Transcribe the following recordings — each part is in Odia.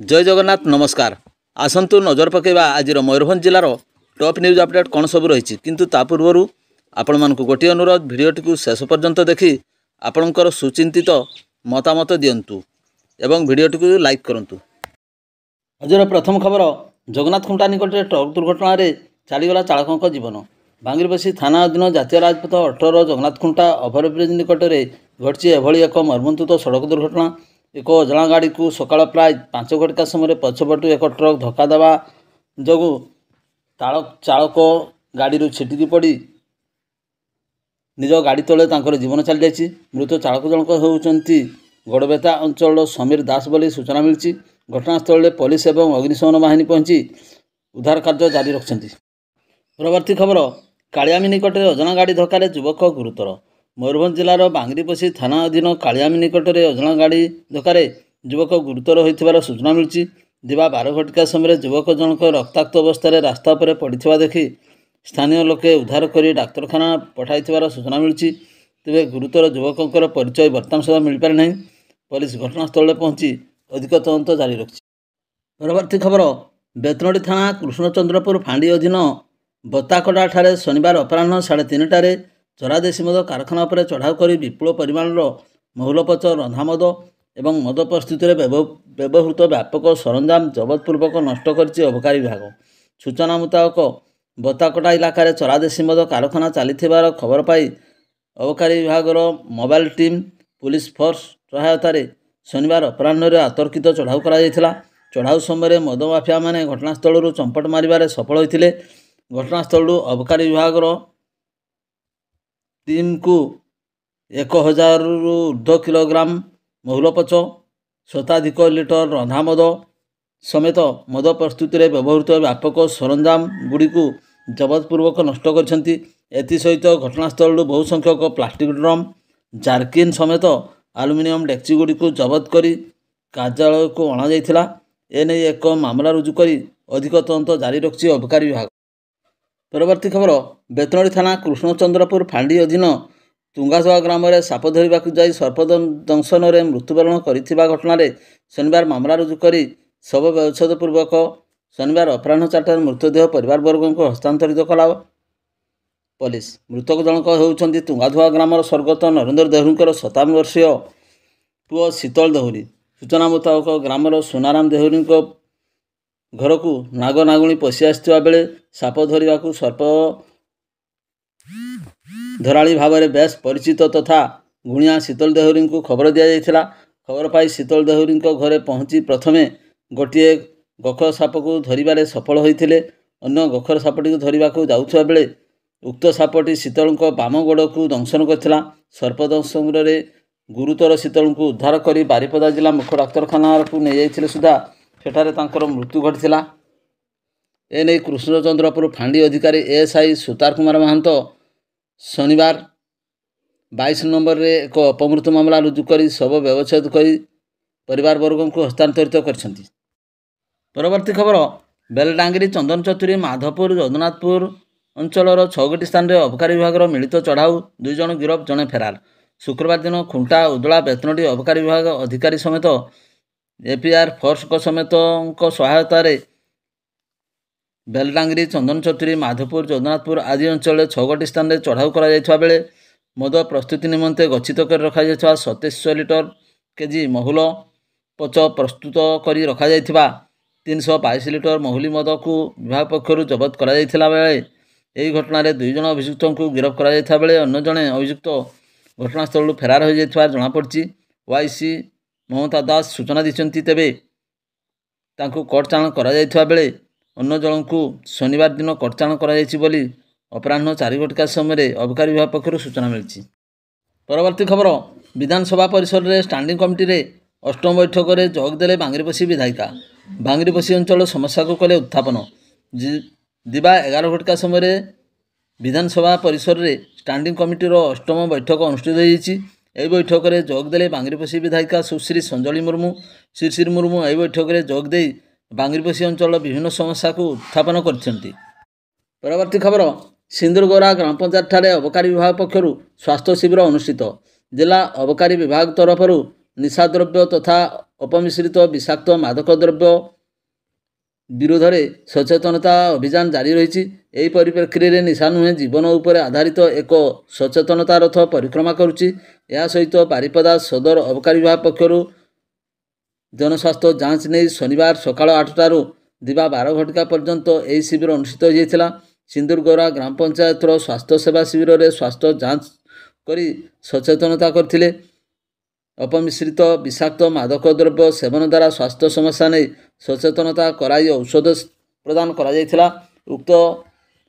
जय जगन्नाथ नमस्कार। आसंतु नजर पकेबा आज मयूरभंज जिलार टॉप न्यूज अपडेट कौन सब रही किंतु ता पूर्व आपण मानक गोटे अनुरोध भिडियोटी को शेष पर्यंत देखि आपणकर सुचिंतित मतामत दिंतु एवं भिडियोटी को लाइक करंतु। आजर प्रथम खबर जगन्नाथ खुंटा निकट ट्रक दुर्घटना चलीगला चालकों जीवन। बांगीरपसी थाना अधीन जातीय राजपथ 18 जगन्नाथ खुंटा ओभरब्रिज निकट में घटी एभली एक मर्मन्तुद सड़क दुर्घटना। एक अजणा गाड़ी को सकाळ प्राय 5 घटिका समय पछपटू एक ट्रक धक्का देवा जो चालक गाड़ी छिटिकी पड़ी निज गाड़ी तले जीवन चली जाइए। मृत चालक जनक होउचंती गड़बेता अंचल समीर दास बोली सूचना मिली। घटनास्थल में पुलिस एवं अग्निशमन बाहिनी पहुंची उद्धार कार्य जारी रखिंट। परवर्ती खबर कालियामी निकट अजणा गाड़ी धक्का युवक गुरुतर। मयूरभंज जिलार बांगीरपसी थाना अधीन कालियामी निकट अजणा गाड़ी धक्का युवक गुरुतर होइथिबार सूचना मिली। दिवा 12 घटिका समय युवक जनक रक्ताक्त अवस्था रास्ता पर पड़ता देखि स्थानीय लोके उद्धार कर डाक्तरखाना पठाइथिबार सूचना मिली। तेबे गुरुतर युवकर परिचय बर्तमान सुधा मिल पारि नहीं। पुलिस घटनास्थल में पहुंची अधिक तदंत जारी रखी। परवर्ती खबर बेतनोडी थाना कृष्णचंद्रपुर फांडी अधीन बताकड़ा ठारे शनिवार अपराह्न 3:30 चरादेशी मद कारखाना पर चढ़ाऊ कर विपुल परिमाण महुलपच रंधामद एवं मद प्रस्तुति व्यवहृत व्यापक सरंजाम जबतपूर्वक नष्ट कर अबकारी विभाग। सूचना मुताबक बताकड़ा इलाकार चरादेशी मद कारखाना चली खबर पाई अबकारी विभाग मोबाइल टीम पुलिस फोर्स सहायतार शनिवार अपराह्न आतर्कित चढ़ाऊ करा। चढ़ाऊ समय मद माफिया माने घटनास्थल चंपट मारे सफल होते। घटनास्थल अबकारी विभाग टीम को 1000 रु ऊर्ध्व किलोग्राम महुलपच 100 लिटर रंधामद समेत मद प्रस्तुति में व्यवहृत व्यापक सरंजाम गुड़ी को जबतपूर्वक नष्ट करसहित घटनास्थल बहु संख्यक प्लास्टिक ड्रम जार्किन समेत आलुमिनियम डेक्ची गुड़ी को जबत कर कार्यालय को अणा एने एक मामला रुजु कर अधिक तदंत जारी रखी अबकारी विभाग। परवर्ती खबर बेतनोडी थाना कृष्णचंद्रपुर फांडी अधीन तुंगासवा ग्राम में साप धरवा जाई सर्प दंशन में मृत्युवरण करथिबा घटना शनिवार मामला रुजु कर शव व्यवच्छेद पूर्वक शनिवार अपराह्न 4टार मृतदेह परिवार वर्ग को हस्तांतरित कला पुलिस। मृतक जनक होउचंती तुंगाधुआ ग्रामर स्वर्गत नरेंद्र देहुरींकर 57 वर्षीय पुओ शीतल देहुरी। सूचना मुताबक ग्रामर सोनाराम देहुरी घर को नाग नागुणी पशि आसथिबा बेले साप धरवा को सर्प धराली भाव में बेस परिचित तथा गुणिया शीतल देहुरी को खबर दि जाइथिला। खबर पाई शीतल देहुरी घरे पहुंची प्रथमे गोटे गोखर साप को धरवे सफल होते। अन्य गोखर सापटी को धरवा को जाउथिबा बेले उक्त सापटी शीतल बाम गोड़ को दंशन करथिला। सर्प दंशन गुरुतर शीतल को उद्धार कर बारिपदा जिला मुख्य डाक्तरखाना को नहीं जाइथिले सुधा सेठारे तांकर मृत्यु घटिथिला। एने कृष्णचंद्रपुर फांडी अधिकारी एएसआई सुतार कुमार महांत शनिवार 22 नंबर रे एक अपमृत्यु मामला रुजु कर शव व्यवच्छेद कर परिवार वर्ग को हस्तांतरित करछंती। परवर्ती खबर बेलडांगरी चंदन चतुरी माधवपुर जगन्नाथपुर अंचलर 6 स्थान में अबकारी विभाग मिलित चढ़ाऊ 2 जन गिरफ जड़े फेरार। शुक्रवार दिन खुंटा उदला बेतनोडी अबकारी विभाग अधिकारी समेत एपीआर फोर्स समेत सहायतार बेलडांगरी चंदन चतुरी माधवपुर जगन्नाथपुर आदि अंचल 6 स्थान में चढ़ाऊ करा बेले मद प्रस्तुति निमंते गच्छित कर रखा 2700 लिटर केजी महुल पच प्रस्तुत कर रखा 322 लिटर महुली मद को विभाग पक्षर जबत करा बेले यही घटना 2 जन अभियुक्त को गिरफ करा बेले अन्य जड़े अभियुक्त घटनास्थल फेरार हो जाइथिबार जଣାपड़ी। वाईसी ममता दास सूचना दी तेबे तांको कोर्ट चालाण करा जाइथिबा बेले अन्य जन को शनिवार दिन कोर्ट चालाण करा जाइछि बोली अपराह्न 4 घटिका समय अबकारी विभाग पक्षर सूचना मिली। परवर्ती खबर विधानसभा परिसर में स्टैंडिंग कमिटी रे अष्टम बैठक में जोगदेले बांगीरपसी विधायिका। बांगीरपसी अंचल समस्या को कले उत्थापन। दिवा 11 घटिका समय विधानसभा परिसर में स्टैंडिंग कमिटी अष्टम बैठक अनुष्ठित होइछि। यह बैठक में जोगदेले बांगीरपसी विधायिका सुश्री संजली मुर्मू श्री मुर्मू यह बैठक में जोगदे बांगीरपसी अंचल विभिन्न समस्या को उत्थापन करछंती। परवर्ती खबर सिंदुरगोरा ग्राम पंचायत ठारे अबकारी विभाग पक्षर स्वास्थ्य शिविर अनुष्ठित। जिला अबकारी विभाग तरफ ନିଶାଦ୍ରବ୍ୟ ତଥା ଅପମିଶ୍ରିତ ବିଷାକ୍ତ ମାଦକ ଦ୍ରବ୍ୟ ବିରୋଧରେ ସଚେତନତା ଅଭିଯାନ ଜାରି ରହିଛି। ଏହି ପରିପ୍ରେକ୍ଷୀରେ ନିଶା ନୁହେଁ ଜୀବନ ଉପରେ ଆଧାରିତ ଏକ ସଚେତନତା ରଥ ପରିକ୍ରମା କରୁଛି। ଏହା ସହିତ ବାରିପଦା ସଦର ଅବକାରୀ ବିଭାଗ ପକ୍ଷରୁ ଜନସ୍ୱାସ୍ଥ୍ୟ ଯାଞ୍ଚ ନେଇ ଶନିବାର ସକାଳ 8ଟାରୁ ଦିବା 12 ଘଟିକା ପର୍ଯ୍ୟନ୍ତ ଏହି ଶିବିର ଅନୁଷ୍ଠିତ ହୋଇଥିଲା। ସିନ୍ଦୁରଗୌରା ଗ୍ରାମ ପଞ୍ଚାୟତର ସ୍ୱାସ୍ଥ୍ୟ ସେବା ଶିବିରରେ ସ୍ୱାସ୍ଥ୍ୟ ଯାଞ୍ଚ କରି ସଚେତନତା କରିଥିଲେ। ଅପମିଶ୍ରିତ ବିଷାକ୍ତ ମାଦକ ଦ୍ରବ୍ୟ ସେବନ ଦ୍ୱାରା ସ୍ୱାସ୍ଥ୍ୟ ସମସ୍ୟା ନେଇ ସଚେତନତା କରାଇ ଔଷଧ ପ୍ରଦାନ କରାଯାଇଥିଲା। ଉକ୍ତ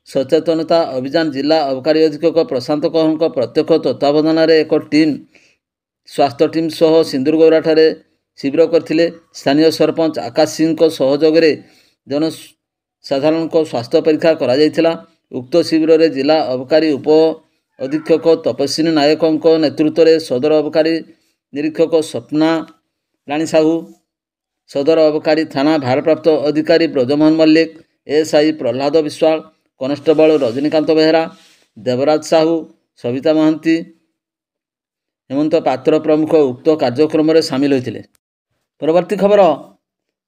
ସଚେତନତା ଅଭିଯାନ ଜିଲ୍ଲା ଅବକାରୀ ଅଧୀକ୍ଷକ ପ୍ରଶାନ୍ତ କହରଙ୍କ ପ୍ରତ୍ୟକ୍ଷ ତତ୍ତ୍ୱାବଧାନରେ ଏକ ସ୍ୱାସ୍ଥ୍ୟ ଟିମ୍ ସହ ସିନ୍ଦୁରଗୌରାଠାରେ ଶିବିର କରିଥିଲେ। ସ୍ଥାନୀୟ ସରପଞ୍ଚ ଆକାଶ ସିଂଙ୍କ ସହଯୋଗରେ ଜନସାଧାରଣଙ୍କ ସ୍ୱାସ୍ଥ୍ୟ ପରୀକ୍ଷା କରାଯାଇଥିଲା। ଉକ୍ତ ଶିବିରରେ ଜିଲ୍ଲା ଅବକାରୀ ଉପ ଅଧୀକ୍ଷକ ତପସ୍ୱିନୀ ନାୟକଙ୍କ ନେତୃତ୍ୱରେ ସଦର ଅବକାରୀ ନିରୀକ୍ଷକ ସ୍ୱପ୍ନା ରାଣୀ ସାହୁ, ସଦର ଅବକାରୀ ଥାନା ଭାରପ୍ରାପ୍ତ ଅଧିକାରୀ ବ୍ରଜମୋହନ ମଲ୍ଲିକ, ଏଏସ୍ଆଇ ପ୍ରହ୍ଲାଦ ବିଶ୍ୱାଳ, କନେଷ୍ଟବଳ ରଜନୀକାନ୍ତ ବେହେରା, ଦେବରାଜ ସାହୁ, ସବିତା ମହାନ୍ତି, ହେମନ୍ତ ପାତ୍ର ପ୍ରମୁଖ ଉକ୍ତ କାର୍ଯ୍ୟକ୍ରମରେ ସାମିଲ ହୋଇଥିଲେ। ପରବର୍ତ୍ତୀ ଖବର,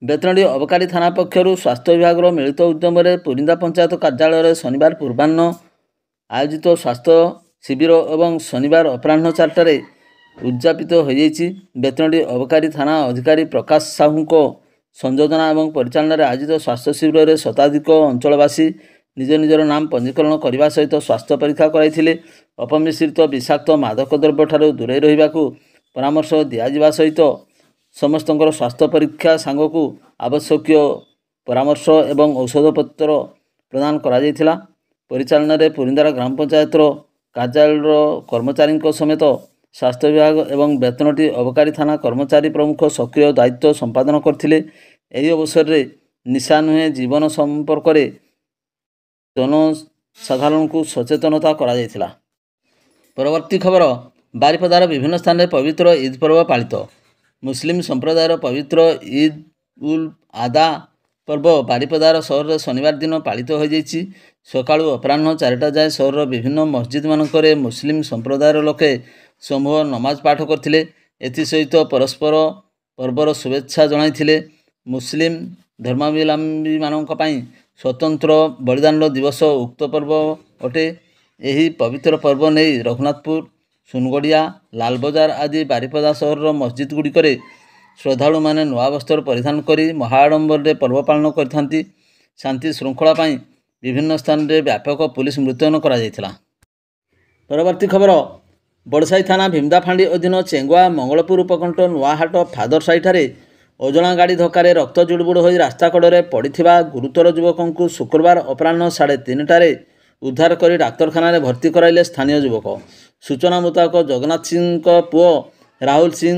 ବେତନଟୀ ଅବକାରୀ ଥାନା ପକ୍ଷରୁ ସ୍ୱାସ୍ଥ୍ୟ ବିଭାଗର ମିଳିତ ଉଦ୍ୟମରେ ପୁରିନ୍ଦା ପଞ୍ଚାୟତ କାର୍ଯ୍ୟାଳୟରେ ଶନିବାର ପୂର୍ବାହ୍ନ ଆୟୋଜିତ ସ୍ୱାସ୍ଥ୍ୟ ଶିବିର ଏବଂ ଶନିବାର ଅପରାହ୍ନ 4ଟାରେ ଉଦ୍ଯାପିତ ହୋଇଯାଇଛି। ବେତନଟୀ ଅବକାରୀ ଥାନା ଅଧିକାରୀ ପ୍ରକାଶ ସାହୁଙ୍କ ସଂଯୋଜନା ଏବଂ ପରିଚାଳନାରେ ଆୟୋଜିତ ସ୍ୱାସ୍ଥ୍ୟ ଶିବିରରେ ଶତାଧିକ ଅଞ୍ଚଳବାସୀ ନିଜ ନିଜର ନାମ ପଞ୍ଜୀକରଣ କରିବା ସହିତ ସ୍ୱାସ୍ଥ୍ୟ ପରୀକ୍ଷା କରାଇଥିଲେ। ଅପମିଶ୍ରିତ ବିଷାକ୍ତ ମାଦକ ଦ୍ରବ୍ୟଠାରୁ ଦୂରେଇ ରହିବାକୁ ପରାମର୍ଶ ଦିଆଯିବା ସହିତ ସମସ୍ତଙ୍କର ସ୍ୱାସ୍ଥ୍ୟ ପରୀକ୍ଷା ସାଙ୍ଗକୁ ଆବଶ୍ୟକୀୟ ପରାମର୍ଶ ଏବଂ ଔଷଧପତ୍ର ପ୍ରଦାନ କରାଯାଇଥିଲା। ପରିଚାଳନାରେ ପୁରିନ୍ଦା ଗ୍ରାମ ପଞ୍ଚାୟତର କାର୍ଯ୍ୟାଳୟର କର୍ମଚାରୀଙ୍କ ସମେତ ସ୍ୱାସ୍ଥ୍ୟ ବିଭାଗ ଏବଂ ବେତନଟୀ ଅବକାରୀ ଥାନା କର୍ମଚାରୀ ପ୍ରମୁଖ ସକ୍ରିୟ ଦାୟିତ୍ୱ ସମ୍ପାଦନ କରିଥିଲେ। ଏହି ଅବସରରେ ନିଶା ନୁହେଁ ଜୀବନ ସମ୍ପର୍କରେ ଜନସାଧାରଣଙ୍କୁ ସଚେତନତା କରାଯାଇଥିଲା। ପରବର୍ତ୍ତୀ ଖବର, ବାରିପଦାର ବିଭିନ୍ନ ସ୍ଥାନରେ ପବିତ୍ର ଇଦ୍ ପର୍ବ ପାଳିତ। ମୁସଲିମ ସମ୍ପ୍ରଦାୟର ପବିତ୍ର ଇଦ୍ ଉଲ୍ ଆଦା ପର୍ବ ବାରିପଦାର ସହରରେ ଶନିବାର ଦିନ ପାଳିତ ହୋଇଯାଇଛି। ସକାଳୁ ଅପରାହ୍ନ 4ଟା ଯାଏଁ ସହରର ବିଭିନ୍ନ ମସଜିଦମାନଙ୍କରେ ମୁସଲିମ ସମ୍ପ୍ରଦାୟର ଲୋକେ ସମୂହ ନମାଜ ପାଠ କରିଥିଲେ। ଏଥିସହିତ ପରସ୍ପର ପର୍ବର ଶୁଭେଚ୍ଛା ଜଣାଇଥିଲେ। ମୁସଲିମ ଧର୍ମାବଲମ୍ବୀମାନଙ୍କ ପାଇଁ ସ୍ୱତନ୍ତ୍ର ବଳିଦାନ ଦିବସ ଉକ୍ତ ପର୍ବ ଅଟେ। ଏହି ପବିତ୍ର ପର୍ବ ନେଇ ରଘୁନାଥପୁର, ସୁନଗଡ଼ିଆ, ଲାଲବଜାର ଆଦି ବାରିପଦା ସହରର ମସଜିଦଗୁଡ଼ିକରେ ଶ୍ରଦ୍ଧାଳୁମାନେ ନୂଆ ବସ୍ତ୍ର ପରିଧାନ କରି ମହାଆଡ଼ମ୍ବରରେ ପର୍ବ ପାଳନ କରିଥାନ୍ତି। ଶାନ୍ତି ଶୃଙ୍ଖଳା ପାଇଁ ବିଭିନ୍ନ ସ୍ଥାନରେ ବ୍ୟାପକ ପୁଲିସ ମୁତୟନ କରାଯାଇଥିଲା। ପରବର୍ତ୍ତୀ ଖବର, ବଡ଼ସାହି ଥାନା ଭୀମଦାଫାଣ୍ଡି ଅଧୀନ ଚେଙ୍ଗୁଆ ମଙ୍ଗଳପୁର ଉପକଣ୍ଠ ନୂଆହାଟ ଫାଦର ସାହିଠାରେ ଅଜଣା ଗାଡ଼ି ଧକ୍କାରେ ରକ୍ତ ଜୁଡ଼ୁବୁଡ଼ୁ ହୋଇ ରାସ୍ତା କଡ଼ରେ ପଡ଼ିଥିବା ଗୁରୁତର ଯୁବକଙ୍କୁ ଶୁକ୍ରବାର ଅପରାହ୍ନ 3:30ଟାରେ ଉଦ୍ଧାର କରି ଡାକ୍ତରଖାନାରେ ଭର୍ତ୍ତି କରାଇଲେ ସ୍ଥାନୀୟ ଯୁବକ। ସୂଚନା ମୁତାବକ ଜଗନ୍ନାଥ ସିଂଙ୍କ ପୁଅ ରାହୁଲ ସିଂ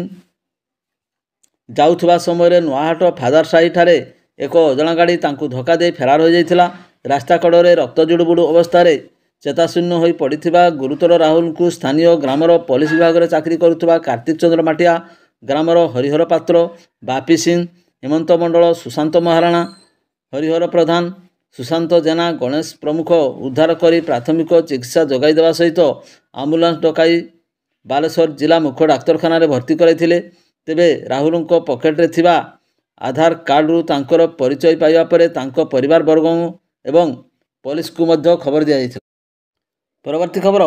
ଯାଉଥିବା ସମୟରେ ନୂଆହାଟ ଫାଦର ସାହିଠାରେ ଏକ ଅଜଣା ଗାଡ଼ି ତାଙ୍କୁ ଧକ୍କା ଦେଇ ଫେରାର ହୋଇଯାଇଥିଲା। ରାସ୍ତା କଡ଼ରେ ରକ୍ତ ଜୁଡ଼ୁବୁଡ଼ୁ ଅବସ୍ଥାରେ ଚେତାଶୂନ୍ୟ ହୋଇ ପଡ଼ିଥିବା ଗୁରୁତର ରାହୁଲଙ୍କୁ ସ୍ଥାନୀୟ ଗ୍ରାମର ପୋଲିସ ବିଭାଗରେ ଚାକିରି କରୁଥିବା କାର୍ତ୍ତିକ ଚନ୍ଦ୍ର ମାଟିଆ, ଗ୍ରାମର ହରିହର ପାତ୍ର, ବାପି ସିଂ, ହେମନ୍ତ ମଣ୍ଡଳ, ସୁଶାନ୍ତ ମହାରାଣା, ହରିହର ପ୍ରଧାନ, ସୁଶାନ୍ତ ଜେନା, ଗଣେଶ ପ୍ରମୁଖ ଉଦ୍ଧାର କରି ପ୍ରାଥମିକ ଚିକିତ୍ସା ଯୋଗାଇ ଦେବା ସହିତ ଆମ୍ବୁଲାନ୍ସ ଡକାଇ ବାଲେଶ୍ୱର ଜିଲ୍ଲା ମୁଖ୍ୟ ଡାକ୍ତରଖାନାରେ ଭର୍ତ୍ତି କରାଇଥିଲେ। ତେବେ ରାହୁଲଙ୍କ ପକେଟରେ ଥିବା ଆଧାର କାର୍ଡରୁ ତାଙ୍କର ପରିଚୟ ପାଇବା ପରେ ତାଙ୍କ ପରିବାରବର୍ଗ ଏବଂ ପୋଲିସକୁ ମଧ୍ୟ ଖବର ଦିଆଯାଇଥିଲା। ପରବର୍ତ୍ତୀ ଖବର,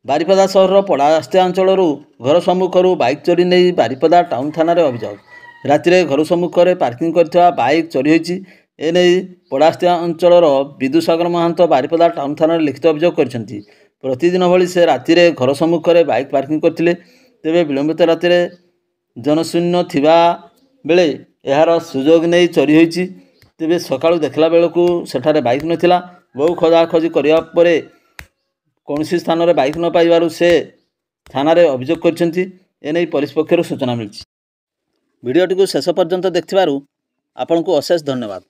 ବାରିପଦା ସହରର ପଡ଼ାସ୍ତିଆ ଅଞ୍ଚଳରୁ ଘର ସମ୍ମୁଖରୁ ବାଇକ୍ ଚୋରି ନେଇ ବାରିପଦା ଟାଉନ ଥାନାରେ ଅଭିଯୋଗ। ରାତିରେ ଘର ସମ୍ମୁଖରେ ପାର୍କିଂ କରିଥିବା ବାଇକ୍ ଚୋରି ହୋଇଛି। ଏନେଇ ପଡ଼ାସ୍ତିଆ ଅଞ୍ଚଳର ବିଦୁସାଗର ମହାନ୍ତ ବାରିପଦା ଟାଉନ ଥାନାରେ ଲିଖିତ ଅଭିଯୋଗ କରିଛନ୍ତି। ପ୍ରତିଦିନ ଭଳି ସେ ରାତିରେ ଘର ସମ୍ମୁଖରେ ବାଇକ୍ ପାର୍କିଂ କରିଥିଲେ। ତେବେ ବିଳମ୍ବିତ ରାତିରେ ଜନଶୂନ୍ୟ ଥିବା ବେଳେ ଏହାର ସୁଯୋଗ ନେଇ ଚୋରି ହୋଇଛି। ତେବେ ସକାଳୁ ଦେଖିଲା ବେଳକୁ ସେଠାରେ ବାଇକ୍ ନଥିଲା। ବହୁ ଖୋଜାଖୋଜି କରିବା ପରେ କୌଣସି ସ୍ଥାନରେ ବାଇକ୍ ନ ପାଇବାରୁ ସେ ଥାନାରେ ଅଭିଯୋଗ କରିଛନ୍ତି। ଏନେଇ ପୋଲିସ ପକ୍ଷରୁ ସୂଚନା ମିଳିଛି। ଭିଡ଼ିଓଟିକୁ ଶେଷ ପର୍ଯ୍ୟନ୍ତ ଦେଖିଥିବାରୁ ଆପଣଙ୍କୁ ଅଶେଷ ଧନ୍ୟବାଦ।